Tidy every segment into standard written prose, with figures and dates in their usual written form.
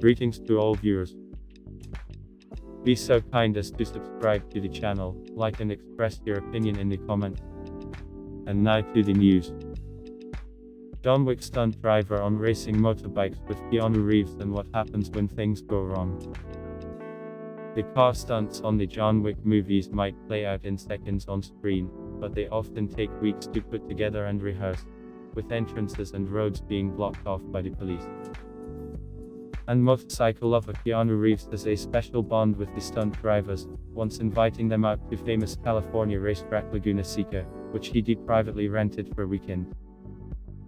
Greetings to all viewers. Be so kind as to subscribe to the channel, like and express your opinion in the comments. And now to the news. John Wick stunt driver on racing motorbikes with Keanu Reeves and what happens when things go wrong. The car stunts on the John Wick movies might play out in seconds on screen, but they often take weeks to put together and rehearse, with entrances and roads being blocked off by the police. And motorcycle lover Keanu Reeves has a special bond with the stunt drivers, once inviting them out to famous California racetrack Laguna Seca, which he privately rented for a weekend.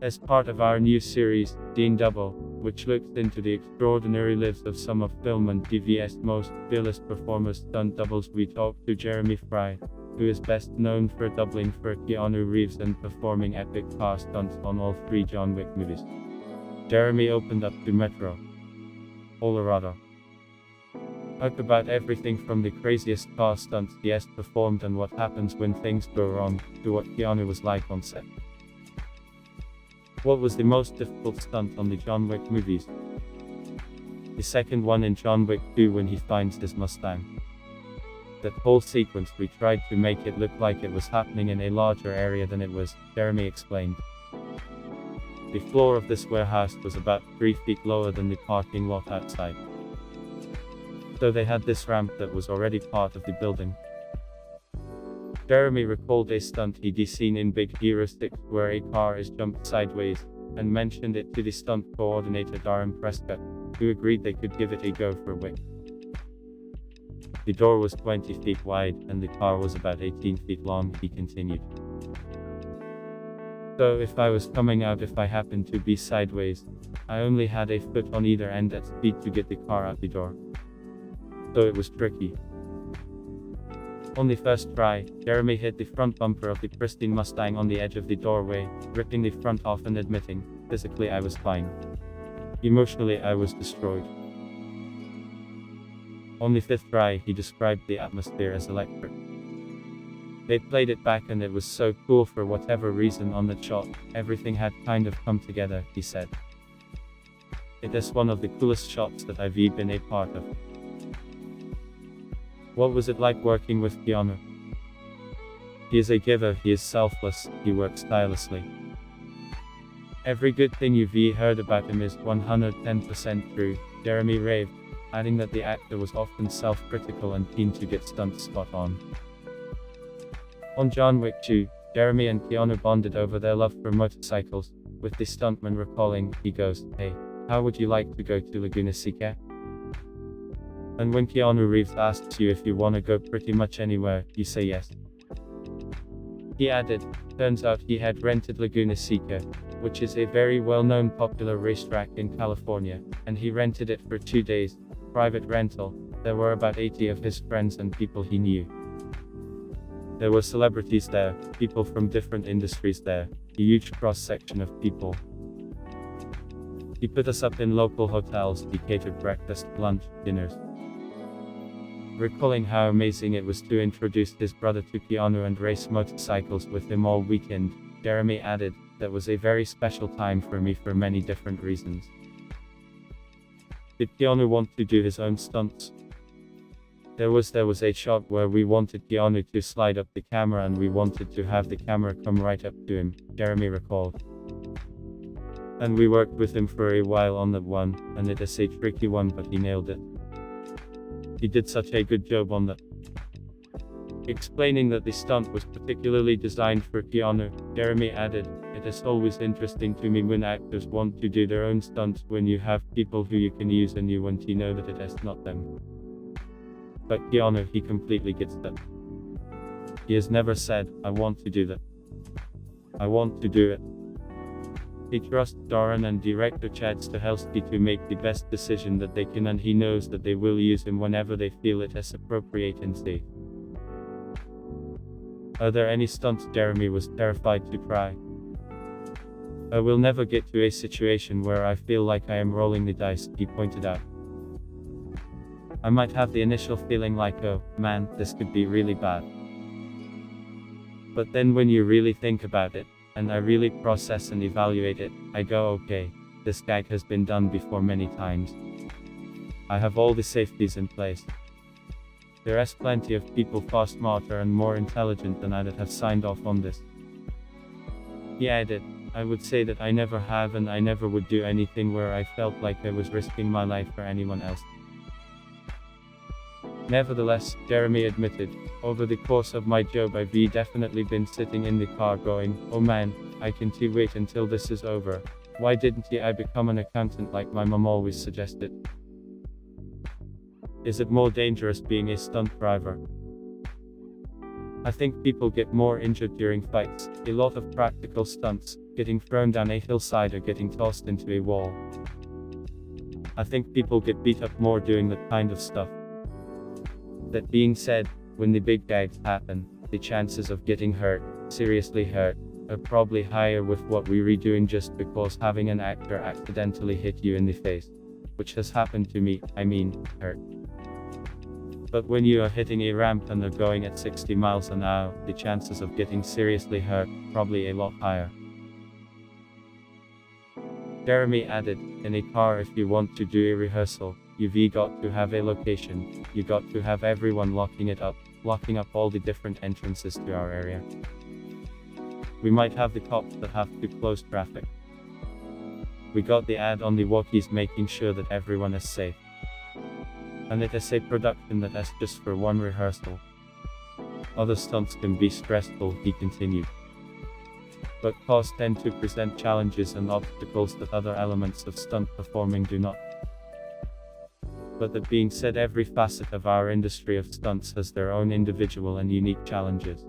As part of our new series, Dean Double, which looks into the extraordinary lives of some of film and TV's most fearless performers stunt doubles, we talked to Jeremy Fry, who is best known for doubling for Keanu Reeves and performing epic car stunts on all three John Wick movies. Jeremy opened up to Metro Colorado. Talk about everything from the craziest car stunts he has performed and what happens when things go wrong, to what Keanu was like on set. What was the most difficult stunt on the John Wick movies? The second one in John Wick 2 when he finds his Mustang. That whole sequence, we tried to make it look like it was happening in a larger area than it was, Jeremy explained. The floor of this warehouse was about 3 feet lower than the parking lot outside. So they had this ramp that was already part of the building. Jeremy recalled a stunt he'd seen in Big Hero 6 where a car is jumped sideways, and mentioned it to the stunt coordinator Darren Prescott, who agreed they could give it a go for Wick. The door was 20 feet wide, and the car was about 18 feet long, he continued. So if I was coming out, if I happened to be sideways, I only had a foot on either end at speed to get the car out the door. So it was tricky. On the first try, Jeremy hit the front bumper of the pristine Mustang on the edge of the doorway, ripping the front off and admitting, physically I was fine. Emotionally I was destroyed. On the fifth try, he described the atmosphere as electric. They played it back and it was so cool for whatever reason on that shot, everything had kind of come together, he said. It is one of the coolest shots that I've been a part of. What was it like working with Keanu? He is a giver, he is selfless, he works tirelessly. Every good thing you've heard about him is 110% true, Jeremy raved, adding that the actor was often self-critical and keen to get stunts spot on. On John Wick 2, Jeremy and Keanu bonded over their love for motorcycles, with the stuntman recalling, he goes, "Hey, how would you like to go to Laguna Seca?" And when Keanu Reeves asks you if you wanna go pretty much anywhere, you say yes. He added, turns out he had rented Laguna Seca, which is a very well-known popular racetrack in California, and he rented it for 2 days, private rental. There were about 80 of his friends and people he knew. There were celebrities there, people from different industries there, a huge cross-section of people. He put us up in local hotels, he catered breakfast, lunch, dinners. Recalling how amazing it was to introduce his brother to Keanu and race motorcycles with him all weekend, Jeremy added, that was a very special time for me for many different reasons. Did Keanu want to do his own stunts? There was a shot where we wanted Keanu to slide up the camera and we wanted to have the camera come right up to him, Jeremy recalled. And we worked with him for a while on that one, and it is a tricky one but he nailed it. He did such a good job on that. Explaining that the stunt was particularly designed for Keanu, Jeremy added, it is always interesting to me when actors want to do their own stunts when you have people who you can use and you want to know that it is not them. But Keanu, he completely gets that. He has never said, I want to do that. I want to do it. He trusts Darren and director Chad Stahelski to make the best decision that they can, and he knows that they will use him whenever they feel it is appropriate and safe. Are there any stunts Jeremy was terrified to try? I will never get to a situation where I feel like I am rolling the dice, he pointed out. I might have the initial feeling like, oh, man, this could be really bad. But then when you really think about it, and I really process and evaluate it, I go, okay, this gag has been done before many times. I have all the safeties in place. There is plenty of people far smarter and more intelligent than I that have signed off on this. He added, I would say that I never have and I never would do anything where I felt like I was risking my life for anyone else. Nevertheless, Jeremy admitted, over the course of my job I've definitely been sitting in the car going, oh man, I can't wait until this is over. Why didn't I become an accountant like my mom always suggested? Is it more dangerous being a stunt driver? I think people get more injured during fights, a lot of practical stunts, getting thrown down a hillside or getting tossed into a wall. I think people get beat up more doing that kind of stuff. That being said, when the big gags happen, the chances of getting hurt, seriously hurt, are probably higher with what we're doing just because having an actor accidentally hit you in the face. Which has happened to me, hurt. But when you are hitting a ramp and are going at 60 miles an hour, the chances of getting seriously hurt, probably a lot higher. Jeremy added, in a car if you want to do a rehearsal, you've got to have a location, you got to have everyone locking up all the different entrances to our area. We might have the cops that have to close traffic. We got the ad on the walkies making sure that everyone is safe. And it is a production that is just for one rehearsal. Other stunts can be stressful, he continued. But cars tend to present challenges and obstacles that other elements of stunt performing do not. But that being said, every facet of our industry of stunts has their own individual and unique challenges.